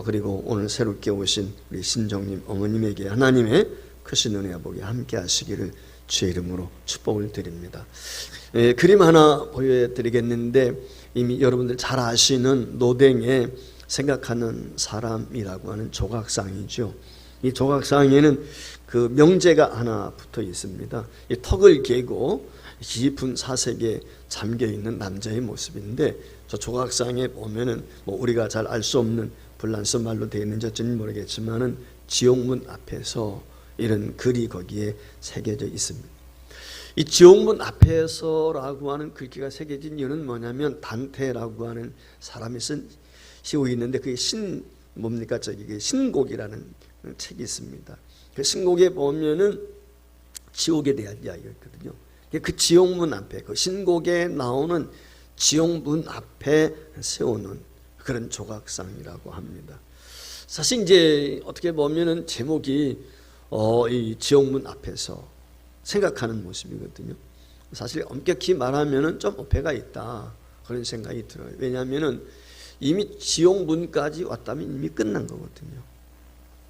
그리고 오늘 새롭게 오신 우리 신정님 어머님에게 하나님의 크신 은혜와 복이 함께 하시기를 주의 이름으로 축복을 드립니다. 그림 하나 보여드리겠는데 이미 여러분들 잘 아시는 노댕에 생각하는 사람이라고 하는 조각상이죠. 이 조각상에는 그 명제가 하나 붙어 있습니다. 이 턱을 개고 깊은 사색에 잠겨 있는 남자의 모습인데, 저 조각상에 보면은 우리가 잘 알 수 없는 불란서 말로 되어 있는지 어쩐지 모르겠지만은 지옥문 앞에서 이런 글이 거기에 새겨져 있습니다. 이 지옥문 앞에서라고 하는 글귀가 새겨진 이유는 뭐냐면, 단테라고 하는 사람이 쓴 시곡이 있는데 그게 신곡이라는 책이 있습니다. 그 신곡에 보면은 지옥에 대한 이야기가 있거든요. 그 지옥문 앞에, 그 신곡에 나오는 지옥문 앞에 세우는 그런 조각상이라고 합니다. 사실 이제 어떻게 보면은 제목이 이 지옥문 앞에서 생각하는 모습이거든요. 사실 엄격히 말하면은 좀 어폐가 있다, 그런 생각이 들어요. 왜냐하면은 이미 지옥문까지 왔다면 이미 끝난 거거든요.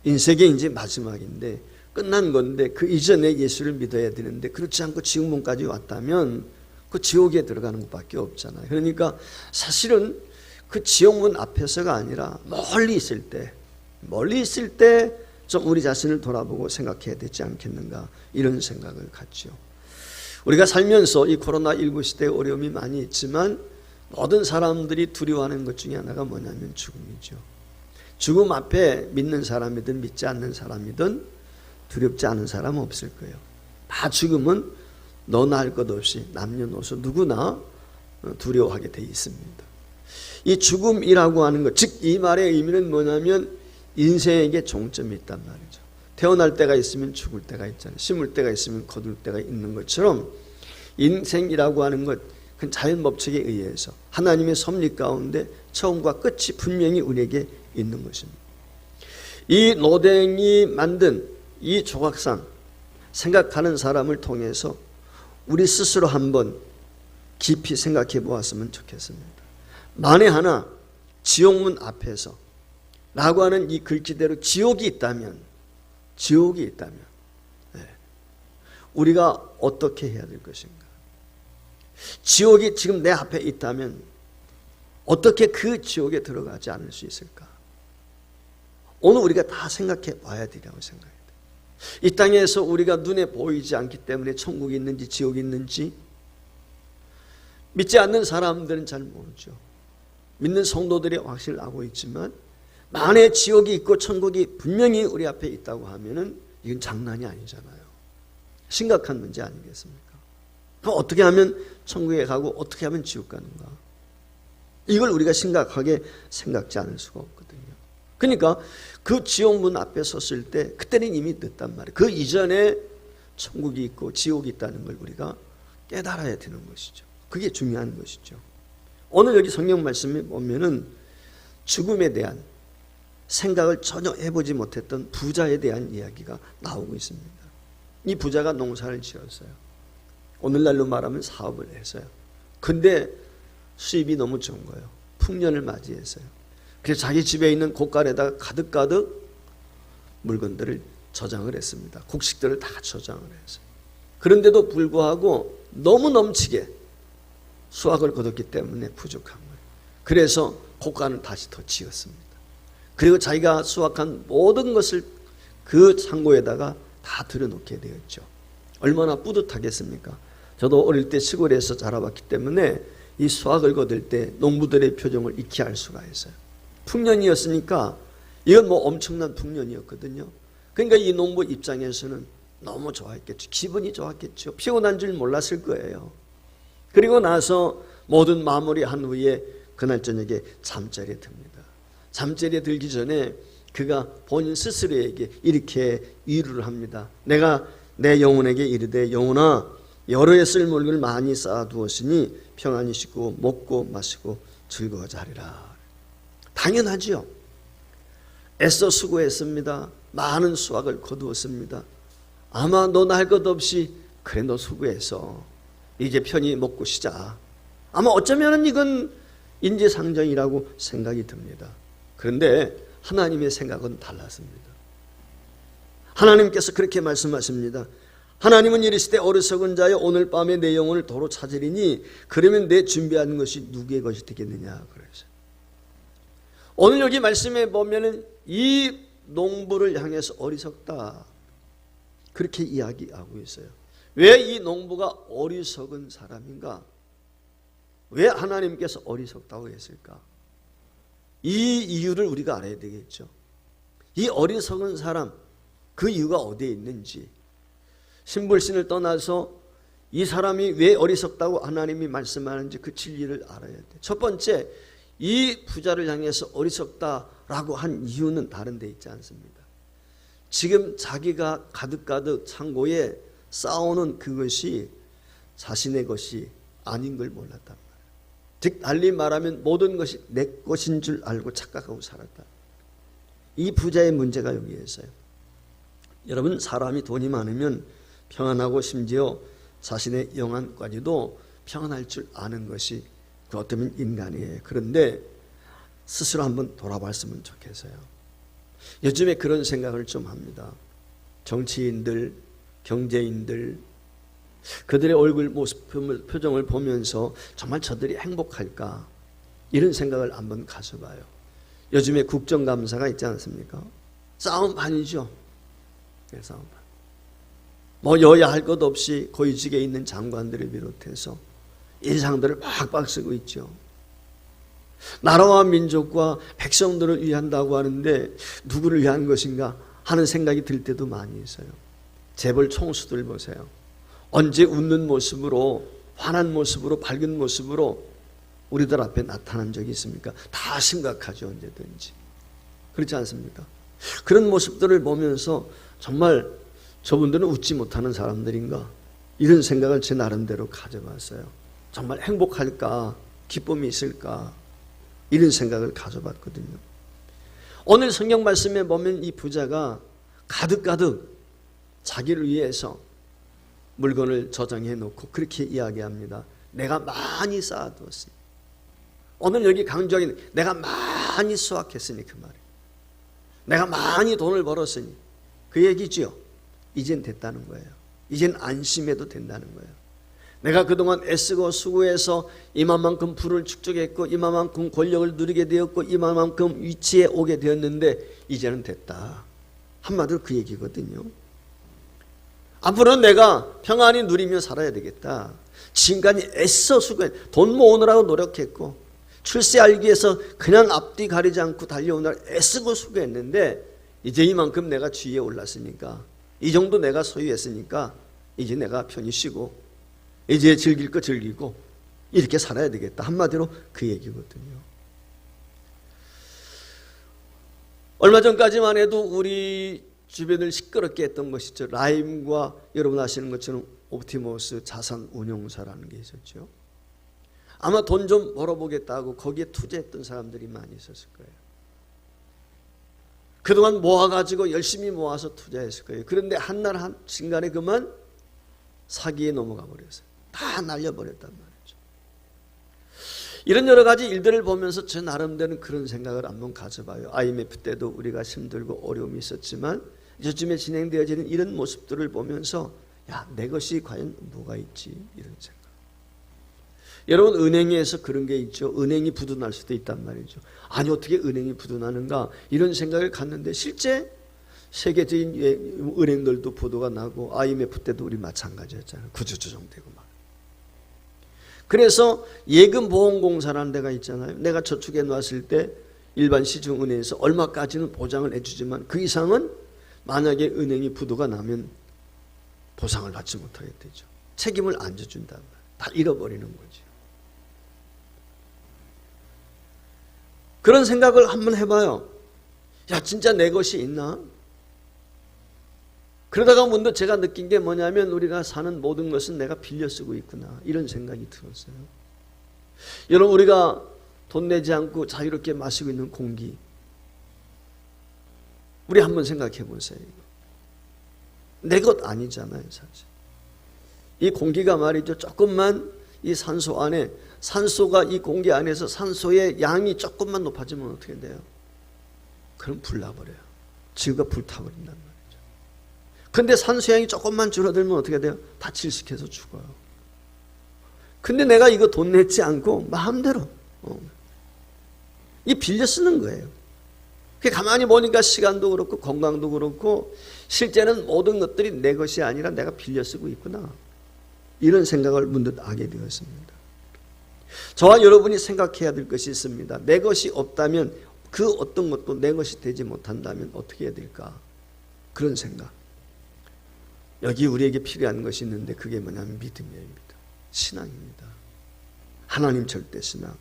인생의 이제 마지막인데 끝난 건데, 그 이전에 예수를 믿어야 되는데 그렇지 않고 지옥문까지 왔다면 그 지옥에 들어가는 것밖에 없잖아요. 그러니까 사실은 그 지옥문 앞에서가 아니라 멀리 있을 때 좀 우리 자신을 돌아보고 생각해야 되지 않겠는가, 이런 생각을 갖죠. 우리가 살면서 이 코로나19 시대에 어려움이 많이 있지만 모든 사람들이 두려워하는 것 중에 하나가 뭐냐면 죽음이죠. 죽음 앞에 믿는 사람이든 믿지 않는 사람이든 두렵지 않은 사람은 없을 거예요. 다 죽음은 너나 할 것 없이 남녀노소 누구나 두려워하게 돼 있습니다. 이 죽음이라고 하는 것, 즉 이 말의 의미는 뭐냐면 인생에게 종점이 있단 말이죠. 태어날 때가 있으면 죽을 때가 있잖아요. 심을 때가 있으면 거둘 때가 있는 것처럼 인생이라고 하는 것, 그 자연법칙에 의해서 하나님의 섭리 가운데 처음과 끝이 분명히 우리에게 있는 것입니다. 이 노댕이 만든 이 조각상, 생각하는 사람을 통해서 우리 스스로 한번 깊이 생각해 보았으면 좋겠습니다. 만에 하나 지옥문 앞에서 라고 하는 이 글귀대로 지옥이 있다면 우리가 어떻게 해야 될 것인가? 지옥이 지금 내 앞에 있다면 어떻게 그 지옥에 들어가지 않을 수 있을까? 오늘 우리가 다 생각해 봐야 되라고 생각합니다. 이 땅에서 우리가 눈에 보이지 않기 때문에 천국이 있는지 지옥이 있는지 믿지 않는 사람들은 잘 모르죠. 믿는 성도들이 확신을 하고 있지만 만에 지옥이 있고 천국이 분명히 우리 앞에 있다고 하면은 이건 장난이 아니잖아요. 심각한 문제 아니겠습니까? 그럼 어떻게 하면 천국에 가고 어떻게 하면 지옥 가는가? 이걸 우리가 심각하게 생각지 않을 수가 없거든요. 그러니까 그 지옥문 앞에 섰을 때 그때는 이미 늦단 말이에요. 그 이전에 천국이 있고 지옥이 있다는 걸 우리가 깨달아야 되는 것이죠. 그게 중요한 것이죠. 오늘 여기 성경 말씀에 보면은 죽음에 대한 생각을 전혀 해보지 못했던 부자에 대한 이야기가 나오고 있습니다. 이 부자가 농사를 지었어요. 오늘날로 말하면 사업을 했어요. 근데 수입이 너무 좋은 거예요. 풍년을 맞이했어요. 그래서 자기 집에 있는 곳간에다가 가득가득 물건들을 저장을 했습니다. 곡식들을 다 저장을 했어요. 그런데도 불구하고 너무 넘치게 수확을 거뒀기 때문에 부족한 거예요. 그래서 곳간을 다시 더 지었습니다. 그리고 자기가 수확한 모든 것을 그 창고에다가 다 들여놓게 되었죠. 얼마나 뿌듯하겠습니까? 저도 어릴 때 시골에서 자라봤기 때문에 이 수확을 거둘 때 농부들의 표정을 익히 알 수가 있어요. 풍년이었으니까 이건 엄청난 풍년이었거든요. 그러니까 이 농부 입장에서는 너무 좋아했겠죠. 기분이 좋았겠죠. 피곤한 줄 몰랐을 거예요. 그리고 나서 모든 마무리한 후에 그날 저녁에 잠자리에 듭니다. 잠자리에 들기 전에 그가 본인 스스로에게 이렇게 위로를 합니다. 내가 내 영혼에게 이르되 영혼아 여러 해 쓸 물건을 많이 쌓아두었으니 평안히 씻고 먹고 마시고 즐거워자 하리라. 당연하지요. 애써 수고했습니다. 많은 수확을 거두었습니다. 아마 너나 할 것 없이 그래 너 수고해서 이제 편히 먹고 쉬자. 아마 어쩌면 이건 인지상정이라고 생각이 듭니다. 그런데 하나님의 생각은 달랐습니다. 하나님께서 그렇게 말씀하십니다. 하나님은 이르시되 어리석은 자여 오늘 밤에 내 영혼을 도로 찾으리니 그러면 내 준비한 것이 누구의 것이 되겠느냐. 그래서 오늘 여기 말씀에 보면은 이 농부를 향해서 어리석다 그렇게 이야기하고 있어요. 왜 이 농부가 어리석은 사람인가? 왜 하나님께서 어리석다고 했을까? 이 이유를 우리가 알아야 되겠죠. 이 어리석은 사람 그 이유가 어디에 있는지, 신불신을 떠나서 이 사람이 왜 어리석다고 하나님이 말씀하는지 그 진리를 알아야 돼. 첫 번째, 이 부자를 향해서 어리석다라고 한 이유는 다른 데 있지 않습니다. 지금 자기가 가득가득 창고에 쌓아오는 그것이 자신의 것이 아닌 걸 몰랐단 말이에요. 즉 달리 말하면 모든 것이 내 것인 줄 알고 착각하고 살았다. 이 부자의 문제가 여기에 있어요. 여러분, 사람이 돈이 많으면 평안하고 심지어 자신의 영안까지도 평안할 줄 아는 것이 그 어쩌면 인간이에요. 그런데 스스로 한번 돌아봤으면 좋겠어요. 요즘에 그런 생각을 좀 합니다. 정치인들, 경제인들, 그들의 얼굴 모습 표정을 보면서 정말 저들이 행복할까? 이런 생각을 한번 가져봐요. 요즘에 국정감사가 있지 않습니까? 싸움판이죠. 네, 싸움판. 뭐 여야 할 것 없이 고위직에 있는 장관들을 비롯해서 인상들을 팍팍 쓰고 있죠. 나라와 민족과 백성들을 위한다고 하는데 누구를 위한 것인가 하는 생각이 들 때도 많이 있어요. 재벌 총수들 보세요. 언제 웃는 모습으로, 환한 모습으로, 밝은 모습으로 우리들 앞에 나타난 적이 있습니까? 다 심각하죠, 언제든지. 그렇지 않습니까? 그런 모습들을 보면서 정말 저분들은 웃지 못하는 사람들인가? 이런 생각을 제 나름대로 가져봤어요. 정말 행복할까? 기쁨이 있을까? 이런 생각을 가져봤거든요. 오늘 성경 말씀에 보면 이 부자가 가득가득 자기를 위해서 물건을 저장해 놓고 그렇게 이야기합니다. 내가 많이 쌓아두었으니. 오늘 여기 강조하기는 내가 많이 수확했으니 그 말이에요. 내가 많이 돈을 벌었으니 그 얘기죠. 이젠 됐다는 거예요. 이젠 안심해도 된다는 거예요. 내가 그동안 애쓰고 수고해서 이만큼 부를 축적했고 이만큼 권력을 누리게 되었고 이만큼 위치에 오게 되었는데 이제는 됐다. 한마디로 그 얘기거든요. 앞으로는 내가 평안히 누리며 살아야 되겠다. 지금까지 애써 수고해 돈 모으느라고 노력했고 출세하기 위해서 그냥 앞뒤 가리지 않고 달려오느라 애쓰고 수고했는데 이제 이만큼 내가 지위에 올랐으니까 이 정도 내가 소유했으니까 이제 내가 편히 쉬고 이제 즐길 거 즐기고 이렇게 살아야 되겠다. 한마디로 그 얘기거든요. 얼마 전까지만 해도 우리 주변을 시끄럽게 했던 것이죠. 라임과 여러분 아시는 것처럼 옵티머스 자산운용사라는 게 있었죠. 아마 돈 좀 벌어보겠다고 거기에 투자했던 사람들이 많이 있었을 거예요. 그동안 모아가지고 열심히 모아서 투자했을 거예요. 그런데 한날 한순간에 그만 사기에 넘어가 버렸어요. 다 날려버렸단 말이죠. 이런 여러 가지 일들을 보면서 제 나름대로는 그런 생각을 한번 가져봐요. IMF 때도 우리가 힘들고 어려움이 있었지만 요즘에 진행되어지는 이런 모습들을 보면서 야, 내 것이 과연 뭐가 있지? 이런 생각. 여러분, 은행에서 그런 게 있죠. 은행이 부도날 수도 있단 말이죠. 아니, 어떻게 은행이 부도나는가? 이런 생각을 갖는데 실제 세계적인 은행들도 보도가 나고 IMF 때도 우리 마찬가지였잖아요. 구조조정되고 막. 그래서 예금보험공사라는 데가 있잖아요. 내가 저축해 놨을 때 일반 시중은행에서 얼마까지는 보장을 해주지만 그 이상은 만약에 은행이 부도가 나면 보상을 받지 못하게 되죠. 책임을 안 져준단 말이에요. 다 잃어버리는 거죠. 그런 생각을 한번 해봐요. 야, 진짜 내 것이 있나? 그러다가 문득 제가 느낀 게 뭐냐면 우리가 사는 모든 것은 내가 빌려 쓰고 있구나. 이런 생각이 들었어요. 여러분, 우리가 돈 내지 않고 자유롭게 마시고 있는 공기, 우리 한번 생각해 보세요. 내 것 아니잖아요, 사실. 이 공기가 말이죠. 조금만 이 산소 안에, 산소가 이 공기 안에서 산소의 양이 조금만 높아지면 어떻게 돼요? 그럼 불나버려요. 지구가 불타버린단 말이죠. 근데 산소양이 조금만 줄어들면 어떻게 돼요? 다 질식해서 죽어요. 근데 내가 이거 돈 내지 않고 마음대로 이 빌려 쓰는 거예요. 가만히 보니까 시간도 그렇고 건강도 그렇고 실제는 모든 것들이 내 것이 아니라 내가 빌려 쓰고 있구나. 이런 생각을 문득 하게 되었습니다. 저와 여러분이 생각해야 될 것이 있습니다. 내 것이 없다면 그 어떤 것도 내 것이 되지 못한다면 어떻게 해야 될까? 그런 생각. 여기 우리에게 필요한 것이 있는데 그게 뭐냐면 믿음입니다. 신앙입니다. 하나님 절대 신앙.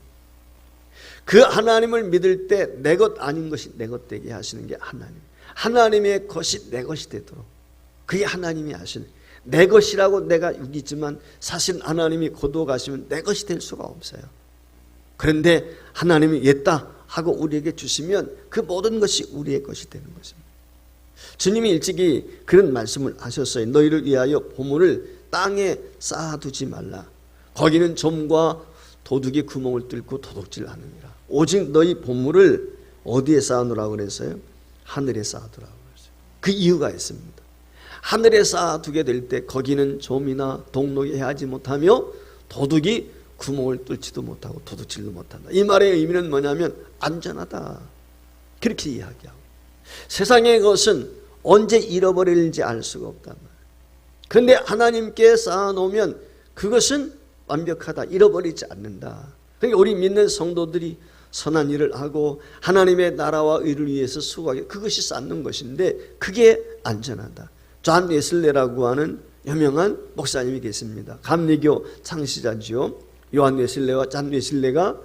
그 하나님을 믿을 때 내 것 아닌 것이 내 것 되게 하시는 게 하나님. 하나님의 것이 내 것이 되도록 그게 하나님이 하시는. 내 것이라고 내가 여기지만 사실 하나님이 거두어 가시면 내 것이 될 수가 없어요. 그런데 하나님이 옛다 하고 우리에게 주시면 그 모든 것이 우리의 것이 되는 것입니다. 주님이 일찍이 그런 말씀을 하셨어요. 너희를 위하여 보물을 땅에 쌓아두지 말라. 거기는 좀과 도둑이 구멍을 뚫고 도둑질하느니라. 오직 너희 보물을 어디에 쌓아두라고 그랬어요? 하늘에 쌓아두라고 그랬어요. 그 이유가 있습니다. 하늘에 쌓아두게 될 때 거기는 좀이나 동록이 해하지 못하며 도둑이 구멍을 뚫지도 못하고 도둑질도 못한다. 이 말의 의미는 뭐냐면 안전하다. 그렇게 이야기하고 세상의 것은 언제 잃어버릴지 알 수가 없단 말이에요. 그런데 하나님께 쌓아놓으면 그것은 완벽하다. 잃어버리지 않는다. 그러니까 우리 믿는 성도들이 선한 일을 하고 하나님의 나라와 의를 위해서 수고하게 그것이 쌓는 것인데 그게 안전하다. 존 웨슬레라고 하는 유명한 목사님이 계십니다. 감리교 창시자지요. 요한 웨슬레와 존 웨슬레가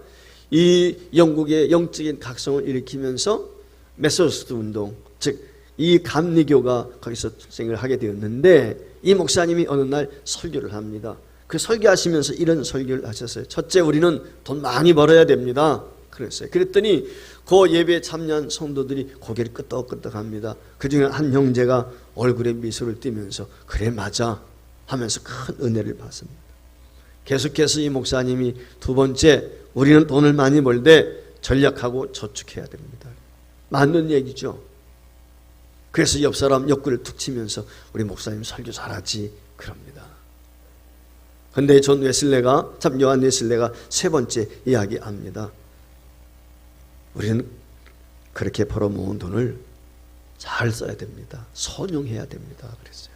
이 영국의 영적인 각성을 일으키면서 메소디스트 운동, 즉 이 감리교가 거기서 출생을 하게 되었는데 이 목사님이 어느 날 설교를 합니다. 그 설교하시면서 이런 설교를 하셨어요. 첫째, 우리는 돈 많이 벌어야 됩니다. 그랬어요. 그랬더니 그 예배에 참여한 성도들이 고개를 끄덕끄덕합니다. 그 중에 한 형제가 얼굴에 미소를 띠면서 그래 맞아 하면서 큰 은혜를 받습니다. 계속해서 이 목사님이 두 번째, 우리는 돈을 많이 벌되 전략하고 저축해야 됩니다. 맞는 얘기죠. 그래서 옆 사람 옆구리를 툭 치면서 우리 목사님 설교 잘하지 그럽니다. 그런데 존 웨슬레가 참 요한 웨슬레가 세 번째 이야기합니다. 우리는 그렇게 벌어모은 돈을 잘 써야 됩니다. 선용해야 됩니다. 그랬어요.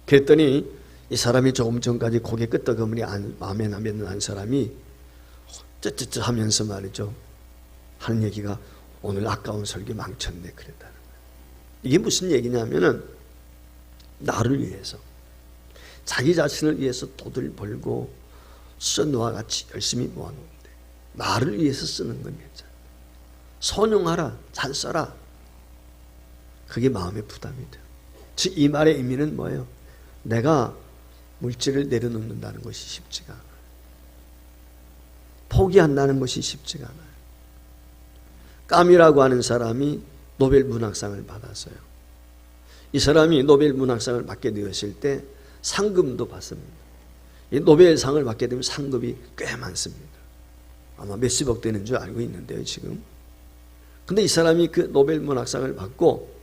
그랬더니 이 사람이 조금 전까지 고개 끄덕거리니 마음에 남는 한 사람이 쯧쯧쯧 하면서 말이죠. 하는 얘기가 오늘 아까운 설교 망쳤네 그랬다는 거예요. 이게 무슨 얘기냐면은 나를 위해서 자기 자신을 위해서 돈을 벌고 썬노와 같이 열심히 모아놓는데 나를 위해서 쓰는 건 괜찮아. 선용하라, 잘 써라. 그게 마음의 부담이 돼요. 즉 이 말의 의미는 뭐예요? 내가 물질을 내려놓는다는 것이 쉽지가 않아요. 포기한다는 것이 쉽지가 않아요. 까미라고 하는 사람이 노벨 문학상을 받았어요. 이 사람이 노벨 문학상을 받게 되었을 때 상금도 받습니다. 이 노벨상을 받게 되면 상금이 꽤 많습니다. 아마 몇십억 되는 줄 알고 있는데요, 지금. 근데 이 사람이 그 노벨 문학상을 받고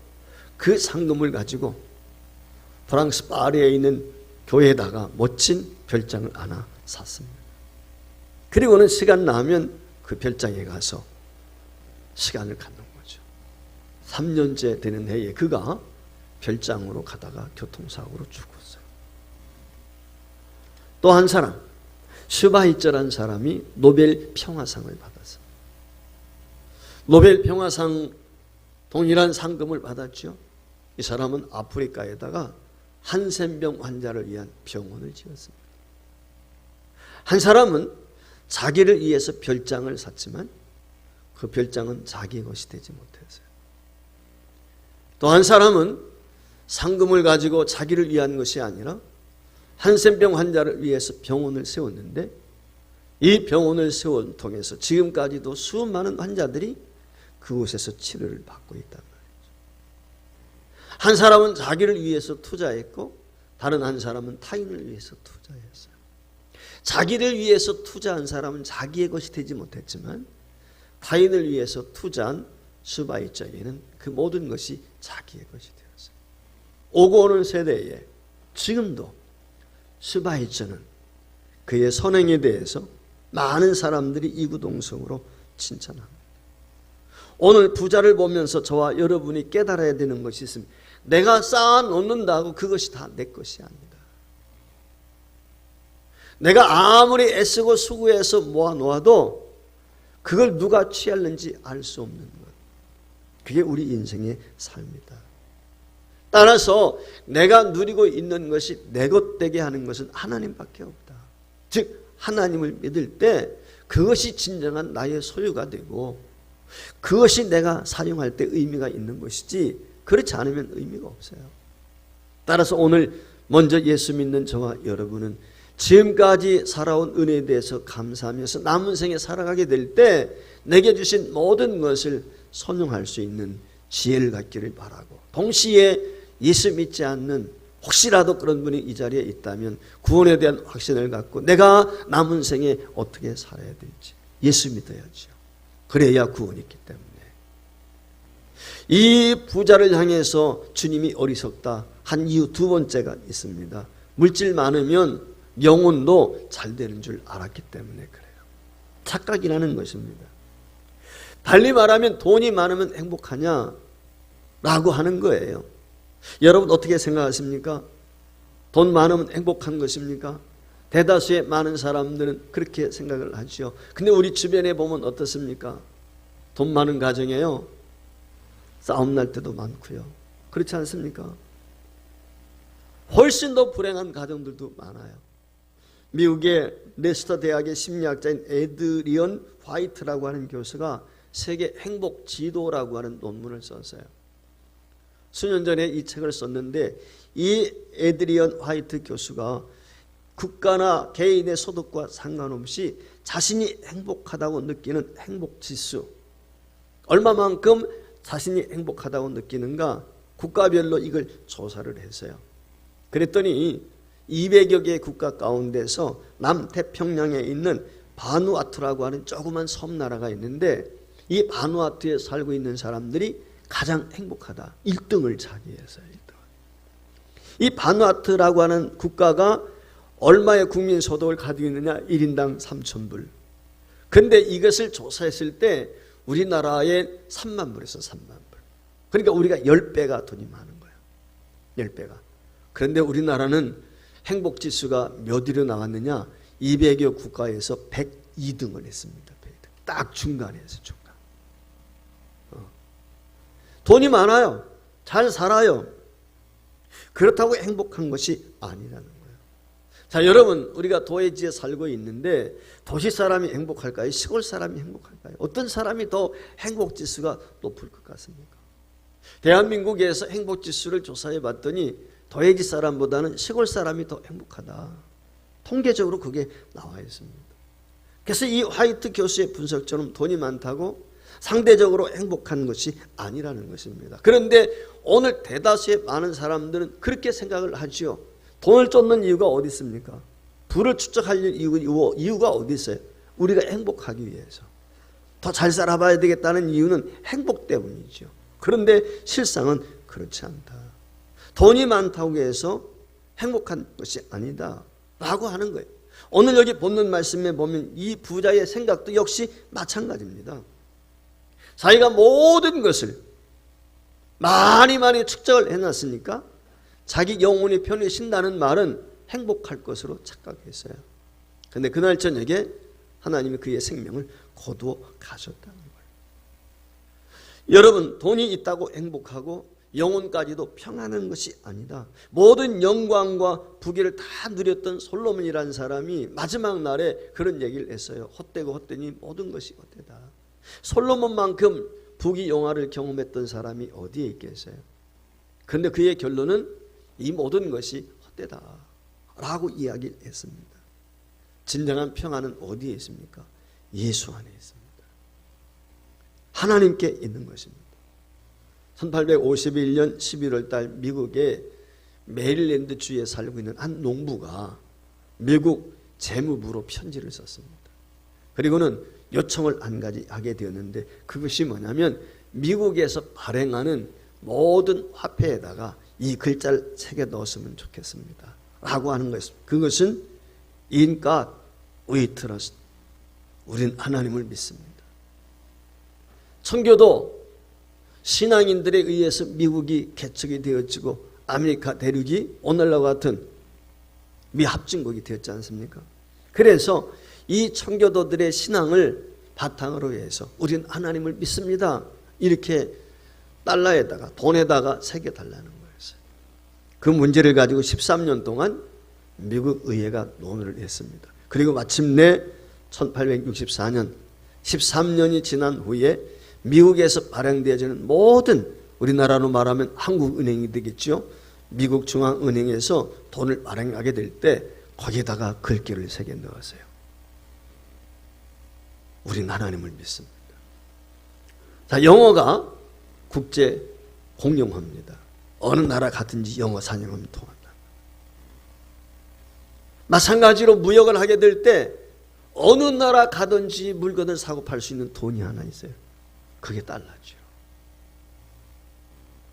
그 상금을 가지고 프랑스 파리에 있는 교회에다가 멋진 별장을 하나 샀습니다. 그리고는 시간 나면 그 별장에 가서 시간을 갖는 거죠. 3년째 되는 해에 그가 별장으로 가다가 교통사고로 죽었어요. 또 한 사람, 슈바이처라는 사람이 노벨 평화상을 받았어요. 노벨 평화상 동일한 상금을 받았죠. 이 사람은 아프리카에다가 한센병 환자를 위한 병원을 지었습니다. 한 사람은 자기를 위해서 별장을 샀지만 그 별장은 자기의 것이 되지 못했어요. 또 한 사람은 상금을 가지고 자기를 위한 것이 아니라 한센병 환자를 위해서 병원을 세웠는데 이 병원을 세운 통해서 지금까지도 수많은 환자들이 그곳에서 치료를 받고 있단 말이죠. 한 사람은 자기를 위해서 투자했고 다른 한 사람은 타인을 위해서 투자했어요. 자기를 위해서 투자한 사람은 자기의 것이 되지 못했지만 타인을 위해서 투자한 스바이처에게는 그 모든 것이 자기의 것이 되었어요. 오고 오는 세대에 지금도 스바이처는 그의 선행에 대해서 많은 사람들이 이구동성으로 칭찬합니다. 오늘 부자를 보면서 저와 여러분이 깨달아야 되는 것이 있습니다. 내가 쌓아놓는다고 그것이 다 내 것이 아니다. 내가 아무리 애쓰고 수고해서 모아놓아도 그걸 누가 취하는지 알 수 없는 것. 그게 우리 인생의 삶이다. 따라서 내가 누리고 있는 것이 내 것 되게 하는 것은 하나님밖에 없다. 즉 하나님을 믿을 때 그것이 진정한 나의 소유가 되고 그것이 내가 사용할 때 의미가 있는 것이지 그렇지 않으면 의미가 없어요. 따라서 오늘 먼저 예수 믿는 저와 여러분은 지금까지 살아온 은혜에 대해서 감사하면서 남은 생에 살아가게 될 때 내게 주신 모든 것을 선용할 수 있는 지혜를 갖기를 바라고, 동시에 예수 믿지 않는 혹시라도 그런 분이 이 자리에 있다면 구원에 대한 확신을 갖고 내가 남은 생에 어떻게 살아야 될지 예수 믿어야죠. 그래야 구원이 있기 때문에. 이 부자를 향해서 주님이 어리석다 한 이유 두 번째가 있습니다. 물질 많으면 영혼도 잘 되는 줄 알았기 때문에 그래요. 착각이라는 것입니다. 달리 말하면 돈이 많으면 행복하냐 라고 하는 거예요. 여러분 어떻게 생각하십니까? 돈 많으면 행복한 것입니까? 대다수의 많은 사람들은 그렇게 생각을 하죠. 근데 우리 주변에 보면 어떻습니까? 돈 많은 가정에요, 싸움 날 때도 많고요. 그렇지 않습니까? 훨씬 더 불행한 가정들도 많아요. 미국의 레스터 대학의 심리학자인 에드리언 화이트라고 하는 교수가 세계 행복 지도라고 하는 논문을 썼어요. 수년 전에 이 책을 썼는데 이 에드리언 화이트 교수가 국가나 개인의 소득과 상관없이 자신이 행복하다고 느끼는 행복지수, 얼마만큼 자신이 행복하다고 느끼는가 국가별로 이걸 조사를 했어요. 그랬더니 200여 개의 국가 가운데서 남태평양에 있는 바누아투라고 하는 조그만 섬나라가 있는데 이 바누아투에 살고 있는 사람들이 가장 행복하다. 1등을 차지했어요. 1등. 이 바누아투라고 하는 국가가 얼마의 국민 소득을 가지고 있느냐? 1인당 3,000불. 근데 이것을 조사했을 때 우리나라에 3만 불에서 3만 불. 그러니까 우리가 10배가 돈이 많은 거예요. 10배가. 그런데 우리나라는 행복지수가 몇 위로 나왔느냐? 200여 국가에서 102등을 했습니다. 102등. 딱 중간에 해서 중간. 돈이 많아요. 잘 살아요. 그렇다고 행복한 것이 아니라는 거예요. 자, 여러분, 우리가 도시지에 살고 있는데 도시 사람이 행복할까요? 시골 사람이 행복할까요? 어떤 사람이 더 행복지수가 높을 것 같습니까? 대한민국에서 행복지수를 조사해 봤더니 도시 사람보다는 시골 사람이 더 행복하다. 통계적으로 그게 나와 있습니다. 그래서 이 화이트 교수의 분석처럼 돈이 많다고 상대적으로 행복한 것이 아니라는 것입니다. 그런데 오늘 대다수의 많은 사람들은 그렇게 생각을 하지요. 돈을 쫓는 이유가 어디 있습니까? 부를 축적할 이유가 어디 있어요? 우리가 행복하기 위해서. 더 잘 살아봐야 되겠다는 이유는 행복 때문이죠. 그런데 실상은 그렇지 않다. 돈이 많다고 해서 행복한 것이 아니다 라고 하는 거예요. 오늘 여기 본문 말씀에 보면 이 부자의 생각도 역시 마찬가지입니다. 자기가 모든 것을 많이 축적을 해놨으니까 자기 영혼이 편해진다는 말은 행복할 것으로 착각했어요. 그런데 그날 저녁에 하나님이 그의 생명을 거두어 가셨다는 거예요. 여러분, 돈이 있다고 행복하고 영혼까지도 평안한 것이 아니다. 모든 영광과 부귀를 다 누렸던 솔로몬이라는 사람이 마지막 날에 그런 얘기를 했어요. 헛되고 헛되니 모든 것이 헛되다. 솔로몬만큼 부귀 영화를 경험했던 사람이 어디에 있겠어요? 그런데 그의 결론은 이 모든 것이 헛되다 라고 이야기를 했습니다. 진정한 평안은 어디에 있습니까? 예수 안에 있습니다. 하나님께 있는 것입니다. 1851년 11월 달 미국의 메릴랜드 주에 살고 있는 한 농부가 미국 재무부로 편지를 썼습니다. 그리고는 요청을 한 가지 하게 되었는데 그것이 뭐냐면 미국에서 발행하는 모든 화폐에다가 이 글자를 새겨 넣었으면 좋겠습니다 라고 하는 것입니다. 그것은 In God we trust. 우린 하나님을 믿습니다. 청교도 신앙인들에 의해서 미국이 개척이 되어지고 아메리카 대륙이 오늘날과 같은 미합중국이 되었지 않습니까? 그래서 이 청교도들의 신앙을 바탕으로 해서 우리는 하나님을 믿습니다. 이렇게 달러에다가 돈에다가 새겨달라는 거였어요. 그 문제를 가지고 13년 동안 미국 의회가 논의를 했습니다. 그리고 마침내 1864년 13년이 지난 후에 미국에서 발행되어지는 모든, 우리나라로 말하면 한국은행이 되겠죠. 미국 중앙은행에서 돈을 발행하게 될 때 거기에다가 글귀를 새겨 넣었어요. 우리는 하나님을 믿습니다. 자, 영어가 국제 공용어입니다. 어느 나라 가든지 영어 사용하면 통한다. 마찬가지로 무역을 하게 될 때 어느 나라 가든지 물건을 사고 팔 수 있는 돈이 하나 있어요. 그게 달러죠.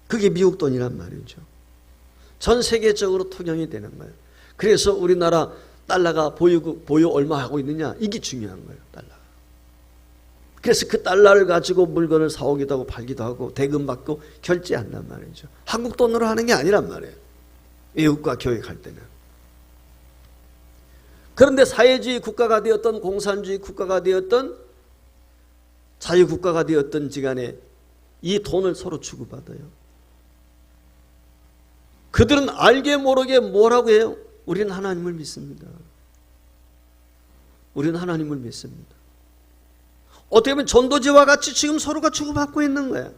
그게 미국 돈이란 말이죠. 전 세계적으로 통용이 되는 거예요. 그래서 우리나라 달러가 보유 얼마 하고 있느냐, 이게 중요한 거예요. 달러가. 그래서 그 달러를 가지고 물건을 사오기도 하고 팔기도 하고 대금 받고 결제한단 말이죠. 한국 돈으로 하는 게 아니란 말이에요. 외국과 교역할 때는. 그런데 사회주의 국가가 되었던 공산주의 국가가 되었던 자유국가가 되었던 지간에 이 돈을 서로 주고받아요. 그들은 알게 모르게 뭐라고 해요? 우리는 하나님을 믿습니다. 우리는 하나님을 믿습니다. 어떻게 보면 전도지와 같이 지금 서로가 주고받고 있는 거야.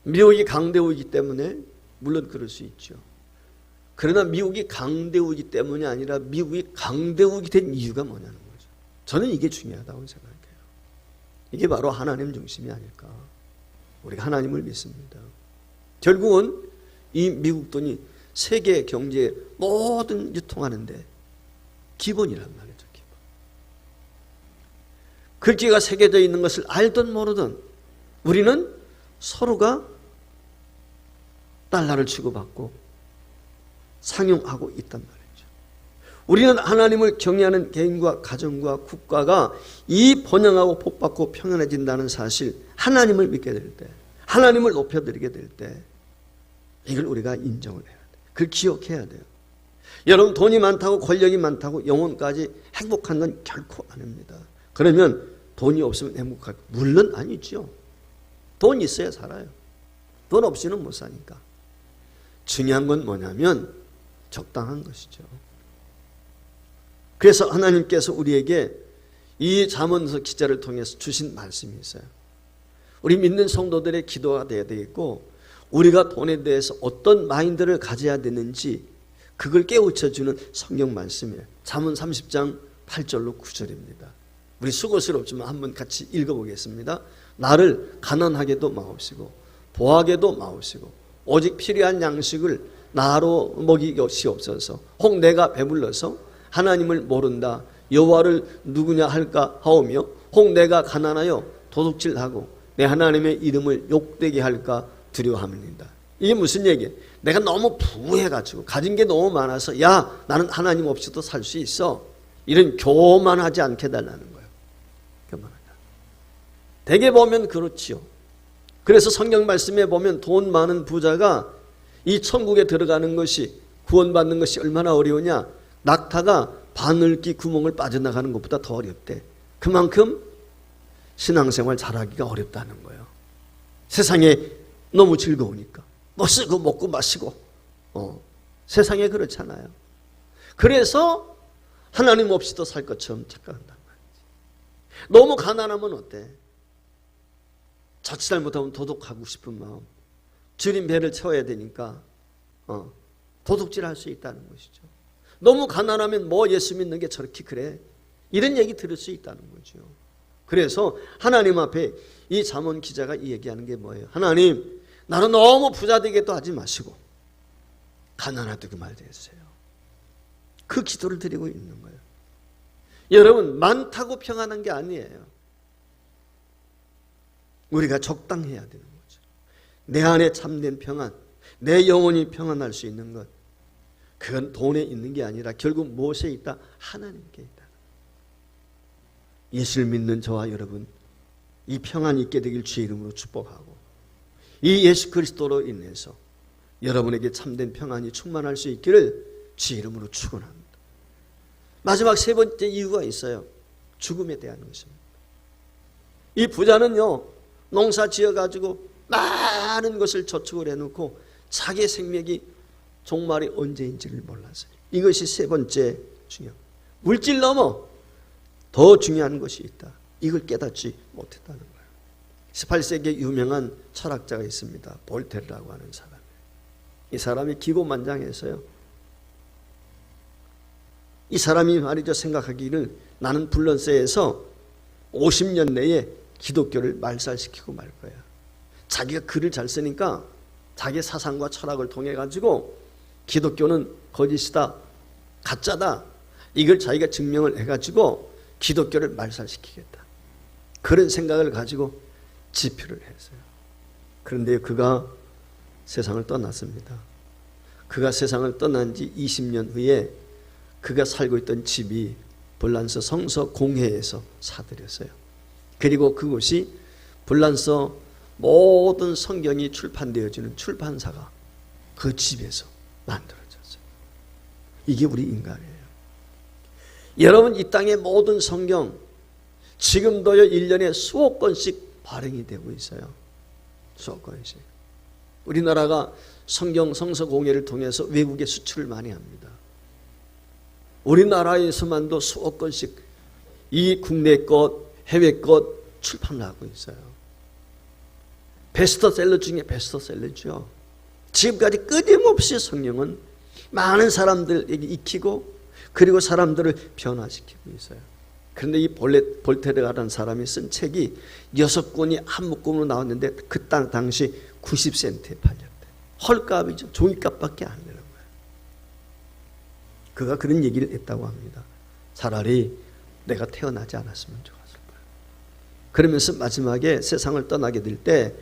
미국이 강대국이기 때문에 물론 그럴 수 있죠. 그러나 미국이 강대국이기 때문이 아니라 미국이 강대국이 된 이유가 뭐냐는 거죠. 저는 이게 중요하다고 생각해요. 이게 바로 하나님 중심이 아닐까. 우리가 하나님을 믿습니다. 결국은 이 미국 돈이 세계 경제에 모든 유통하는데 기본이란 말이죠. 기본. 글귀가 새겨져 있는 것을 알든 모르든 우리는 서로가 달러를 주고받고 상용하고 있단 말이죠. 우리는 하나님을 경외하는 개인과 가정과 국가가 이 번영하고 복받고 평안해진다는 사실, 하나님을 믿게 될 때, 하나님을 높여드리게 될 때 이걸 우리가 인정을 해야 돼요. 그걸 기억해야 돼요. 여러분, 돈이 많다고 권력이 많다고 영혼까지 행복한 건 결코 아닙니다. 그러면 돈이 없으면 행복할까? 물론 아니죠. 돈 있어야 살아요. 돈 없이는 못 사니까. 중요한 건 뭐냐면 적당한 것이죠. 그래서 하나님께서 우리에게 이 잠언서 기자를 통해서 주신 말씀이 있어요. 우리 믿는 성도들의 기도가 되어야 되겠고, 우리가 돈에 대해서 어떤 마인드를 가져야 되는지 그걸 깨우쳐주는 성경 말씀이에요. 잠언 30장 8절로 9절입니다. 우리 수고스럽지만 한번 같이 읽어보겠습니다. 나를 가난하게도 마옵시고 보하게도 마옵시고 오직 필요한 양식을 나로 먹이시옵소서. 혹 내가 배불러서 하나님을 모른다 여호와를 누구냐 할까 하오며, 혹 내가 가난하여 도둑질하고 내 하나님의 이름을 욕되게 할까 두려워합니다. 이게 무슨 얘기예요? 내가 너무 부해가지고 가진 게 너무 많아서 야 나는 하나님 없이도 살 수 있어, 이런 교만하지 않게 달라는 거예요. 교만하다. 대개 보면 그렇지요. 그래서 성경 말씀에 보면 돈 많은 부자가 이 천국에 들어가는 것이, 구원받는 것이 얼마나 어려우냐, 낙타가 바늘기 구멍을 빠져나가는 것보다 더 어렵대. 그만큼 신앙생활 잘하기가 어렵다는 거예요. 세상에 너무 즐거우니까 뭐 쓰고 먹고 마시고 세상에 그렇잖아요. 그래서 하나님 없이도 살 것처럼 착각한단 말이지. 너무 가난하면 어때? 자칫 잘못하면 도둑하고 싶은 마음, 주님 배를 채워야 되니까 도둑질할 수 있다는 것이죠. 너무 가난하면 뭐 예수 믿는 게 저렇게 그래, 이런 얘기 들을 수 있다는 거죠. 그래서 하나님 앞에 이 잠언 기자가 이 얘기하는 게 뭐예요? 하나님, 나는 너무 부자 되게도 하지 마시고 가난하다고 말도 했어요. 그 기도를 드리고 있는 거예요. 여러분, 많다고 평안한 게 아니에요. 우리가 적당해야 되는 거죠. 내 안에 참된 평안, 내 영혼이 평안할 수 있는 것, 그건 돈에 있는 게 아니라 결국 무엇에 있다? 하나님께 있다. 예수를 믿는 저와 여러분, 이 평안이 있게 되길 주의 이름으로 축복하고, 이 예수 그리스도로 인해서 여러분에게 참된 평안이 충만할 수 있기를 주의 이름으로 축원합니다. 마지막 세 번째 이유가 있어요. 죽음에 대한 것입니다. 이 부자는요, 농사 지어가지고 많은 것을 저축을 해놓고 자기의 생명이 종말이 언제인지를 몰랐어요. 이것이 세 번째 중요합니다. 물질 넘어 더 중요한 것이 있다. 이걸 깨닫지 못했다는 거예요. 18세기에 유명한 철학자가 있습니다. 볼테르라고 하는 사람. 이 사람이 기고만장해서요, 이 사람이 말이죠, 생각하기를 나는 블런스에서 50년 내에 기독교를 말살시키고 말 거야. 자기가 글을 잘 쓰니까 자기 사상과 철학을 통해 가지고 기독교는 거짓이다, 가짜다, 이걸 자기가 증명을 해가지고 기독교를 말살시키겠다, 그런 생각을 가지고 집필을 했어요. 그런데 그가 세상을 떠났습니다. 그가 세상을 떠난 지 20년 후에 그가 살고 있던 집이 불란서 성서 공회에서 사들였어요. 그리고 그곳이 불란서 모든 성경이 출판되어지는 출판사가 그 집에서 만들어졌어요. 이게 우리 인간이에요. 여러분, 이 땅의 모든 성경 지금도요 1년에 수억 권씩 발행이 되고 있어요. 수억 권씩. 우리나라가 성경 성서 공회를 통해서 외국에 수출을 많이 합니다. 우리나라에서만도 수억 권씩 이 국내 것, 해외 것 출판을 하고 있어요. 베스트셀러 중에 베스트셀러죠. 지금까지 끊임없이 성령은 많은 사람들에게 익히고 그리고 사람들을 변화시키고 있어요. 그런데 이 볼테르라는 사람이 쓴 책이 6권이 한 묶음으로 나왔는데 그 당시 90센트에 팔렸대. 헐값이죠. 종이값밖에 안 되는 거예요. 그가 그런 얘기를 했다고 합니다. 차라리 내가 태어나지 않았으면 좋았을 거야. 그러면서 마지막에 세상을 떠나게 될 때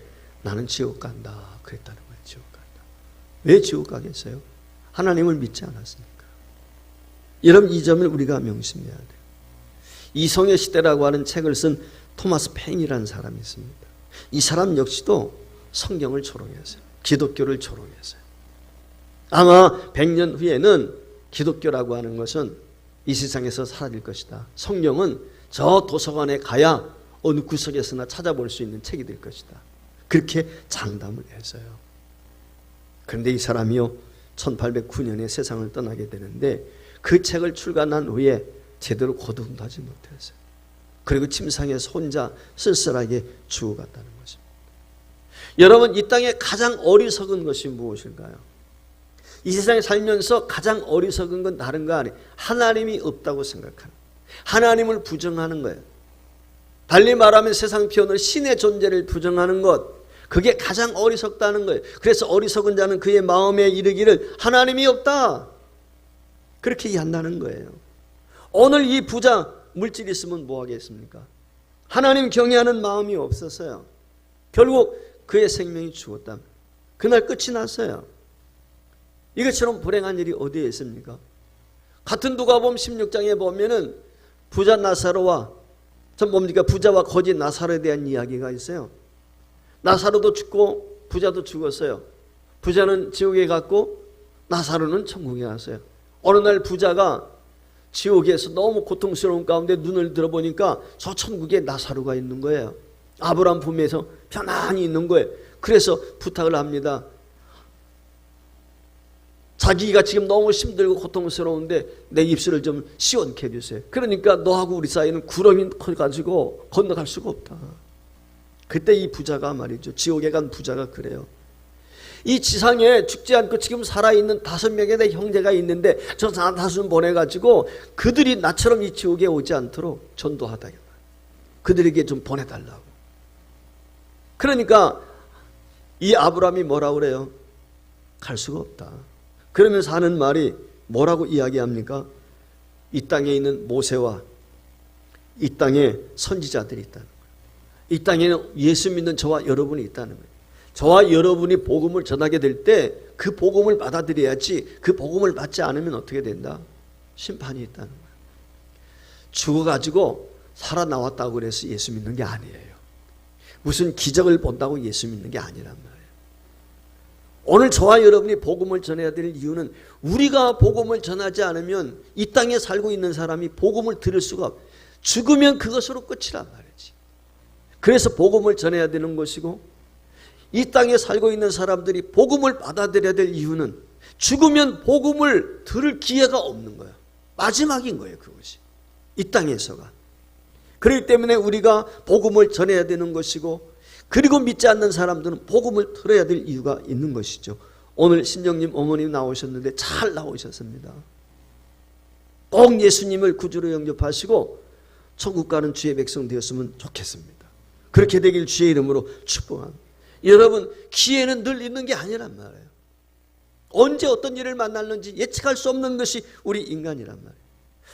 나는 지옥 간다 그랬다는 거예요. 지옥 간다. 왜 지옥 가겠어요? 하나님을 믿지 않았으니까. 여러분, 이 점을 우리가 명심해야 돼요. 이성의 시대라고 하는 책을 쓴 토마스 팽이라는 사람이 있습니다. 이 사람 역시도 성경을 초롱했어요. 기독교를 초롱했어요. 아마 100년 후에는 기독교라고 하는 것은 이 세상에서 사라질 것이다. 성경은 저 도서관에 가야 어느 구석에서나 찾아볼 수 있는 책이 될 것이다. 그렇게 장담을 했어요. 그런데 이 사람이요 1809년에 세상을 떠나게 되는데 그 책을 출간한 후에 제대로 거듭도 하지 못했어요. 그리고 침상에서 혼자 쓸쓸하게 죽어갔다는 것입니다. 여러분, 이 땅에 가장 어리석은 것이 무엇일까요? 이 세상에 살면서 가장 어리석은 건 다른 거 아니에요. 하나님이 없다고 생각하는, 하나님을 부정하는 거예요. 달리 말하면 세상 표현으로 신의 존재를 부정하는 것, 그게 가장 어리석다는 거예요. 그래서 어리석은 자는 그의 마음에 이르기를 하나님이 없다, 그렇게 이해한다는 거예요. 오늘 이 부자 물질이 있으면 뭐 하겠습니까? 하나님 경외하는 마음이 없었어요. 결국 그의 생명이 죽었다. 그날 끝이 났어요. 이것처럼 불행한 일이 어디에 있습니까? 같은 누가복음 16장에 보면은 부자 나사로와 부자와 거지 나사로에 대한 이야기가 있어요. 나사로도 죽고 부자도 죽었어요. 부자는 지옥에 갔고 나사로는 천국에 갔어요. 어느 날 부자가 지옥에서 너무 고통스러운 가운데 눈을 들어보니까 저 천국에 나사로가 있는 거예요. 아브라함 품에서 편안히 있는 거예요. 그래서 부탁을 합니다. 자기가 지금 너무 힘들고 고통스러운데 내 입술을 좀 시원케 해주세요. 그러니까 너하고 우리 사이는 구름이 커가지고 건너갈 수가 없다. 그때 이 부자가 말이죠, 지옥에 간 부자가 그래요. 이 지상에 죽지 않고 지금 살아있는 5명의 내 형제가 있는데 저 다수는 보내가지고 그들이 나처럼 이 지옥에 오지 않도록 전도하다. 그들에게 좀 보내달라고. 그러니까 이 아브라함이 뭐라고 그래요? 갈 수가 없다. 그러면서 하는 말이 뭐라고 이야기합니까? 이 땅에 있는 모세와 이 땅에 선지자들이 있다는 거예요. 이 땅에는 예수 믿는 저와 여러분이 있다는 거예요. 저와 여러분이 복음을 전하게 될 때 그 복음을 받아들여야지, 그 복음을 받지 않으면 어떻게 된다? 심판이 있다는 거예요. 죽어가지고 살아나왔다고 그래서 예수 믿는 게 아니에요. 무슨 기적을 본다고 예수 믿는 게 아니란 말이에요. 오늘 저와 여러분이 복음을 전해야 될 이유는 우리가 복음을 전하지 않으면 이 땅에 살고 있는 사람이 복음을 들을 수가 없어요. 죽으면 그것으로 끝이란 말이지. 그래서 복음을 전해야 되는 것이고, 이 땅에 살고 있는 사람들이 복음을 받아들여야 될 이유는 죽으면 복음을 들을 기회가 없는 거예요. 마지막인 거예요, 그것이. 이 땅에서가. 그렇기 때문에 우리가 복음을 전해야 되는 것이고, 그리고 믿지 않는 사람들은 복음을 들어야 될 이유가 있는 것이죠. 오늘 신정님 어머님 나오셨는데 잘 나오셨습니다. 꼭 예수님을 구주로 영접하시고 천국 가는 주의 백성 되었으면 좋겠습니다. 그렇게 되길 주의 이름으로 축복합니다. 여러분, 기회는 늘 있는 게 아니란 말이에요. 언제 어떤 일을 만날는지 예측할 수 없는 것이 우리 인간이란 말이에요.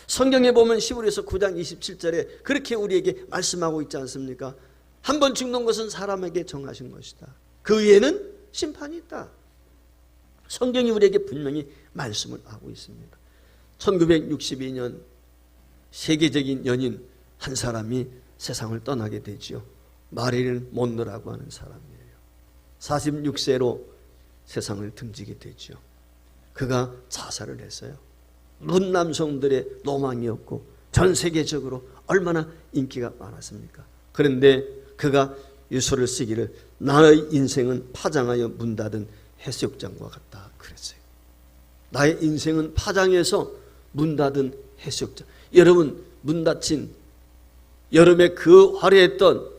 성경에 보면 히브리서 9장 27절에 그렇게 우리에게 말씀하고 있지 않습니까? 한 번 죽는 것은 사람에게 정하신 것이다. 그 위에는 심판이 있다. 성경이 우리에게 분명히 말씀을 하고 있습니다. 1962년 세계적인 연인 한 사람이 세상을 떠나게 되지요. 마릴린 먼로라고 하는 사람이에요. 46세로 세상을 등지게 되죠. 그가 자살을 했어요. 문 남성들의 로망이었고 전 세계적으로 얼마나 인기가 많았습니까? 그런데 그가 유서를 쓰기를 나의 인생은 파장하여 문 닫은 해수욕장과 같다 그랬어요. 나의 인생은 파장해서 문 닫은 해수욕장. 여러분, 문 닫힌 여름에 그 화려했던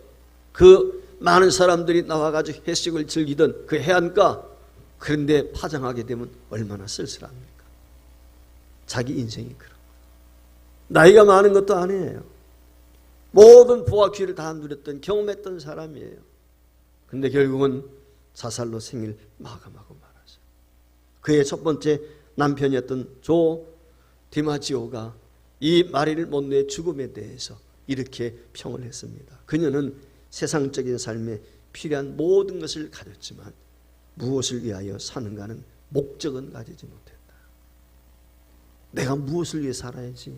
그 많은 사람들이 나와가지고 해수욕을 즐기던 그 해안가, 그런데 파장하게 되면 얼마나 쓸쓸합니까? 자기 인생이 그런 거예요. 나이가 많은 것도 아니에요. 모든 부와 귀를 다 누렸던 경험했던 사람이에요. 근데 결국은 자살로 생을 마감하고 말았어요. 그의 첫 번째 남편이었던 조 디마지오가 이 마릴린 먼로의 죽음에 대해서 이렇게 평을 했습니다. 그녀는 세상적인 삶에 필요한 모든 것을 가졌지만 무엇을 위하여 사는가는 목적은 가지지 못했다. 내가 무엇을 위해 살아야지?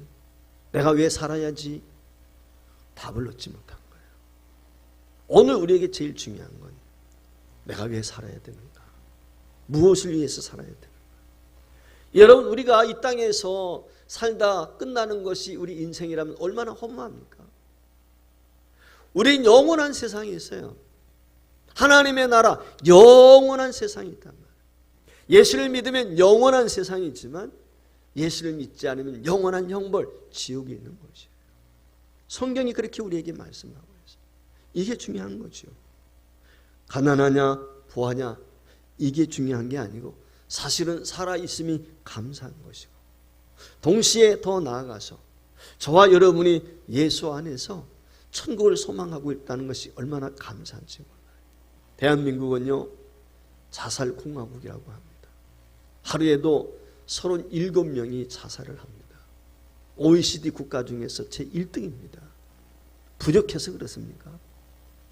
내가 왜 살아야지? 답을 얻지 못한 거예요. 오늘 우리에게 제일 중요한 건 내가 왜 살아야 되는가? 무엇을 위해서 살아야 되는가? 여러분, 우리가 이 땅에서 살다 끝나는 것이 우리 인생이라면 얼마나 허무합니까? 우리는 영원한 세상이 있어요. 하나님의 나라, 영원한 세상이 있단 말이에요. 예수를 믿으면 영원한 세상이 있지만 예수를 믿지 않으면 영원한 형벌, 지옥이 있는 것이에요. 성경이 그렇게 우리에게 말씀하고 있어요. 이게 중요한 거죠. 가난하냐 부하냐 이게 중요한 게 아니고 사실은 살아있음이 감사한 것이고, 동시에 더 나아가서 저와 여러분이 예수 안에서 천국을 소망하고 있다는 것이 얼마나 감사한지 몰라요. 대한민국은요 자살공화국이라고 합니다. 하루에도 37명이 자살을 합니다. OECD 국가 중에서 제1등입니다. 부족해서 그렇습니까?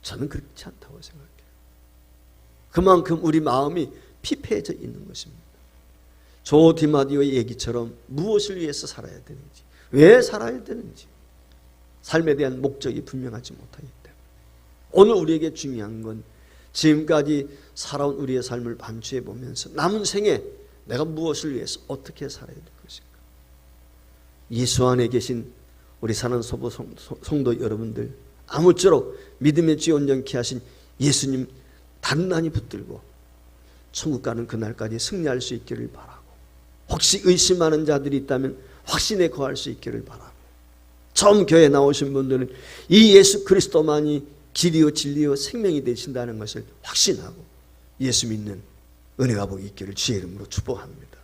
저는 그렇지 않다고 생각해요. 그만큼 우리 마음이 피폐해져 있는 것입니다. 조 디마디오의 얘기처럼 무엇을 위해서 살아야 되는지, 왜 살아야 되는지 삶에 대한 목적이 분명하지 못하기 때문에 오늘 우리에게 중요한 건 지금까지 살아온 우리의 삶을 반추해 보면서 남은 생에 내가 무엇을 위해서 어떻게 살아야 될 것인가. 예수 안에 계신 우리 사는 소부 성도 여러분들, 아무쪼록 믿음의 쥐 온전케 하신 예수님 단단히 붙들고 천국 가는 그날까지 승리할 수 있기를 바라고, 혹시 의심하는 자들이 있다면 확신에 거할 수 있기를 바라고, 처음 교회에 나오신 분들은 이 예수 그리스도만이 길이요 진리요 생명이 되신다는 것을 확신하고 예수 믿는 은혜가 복이 있기를 주의 이름으로 축복합니다.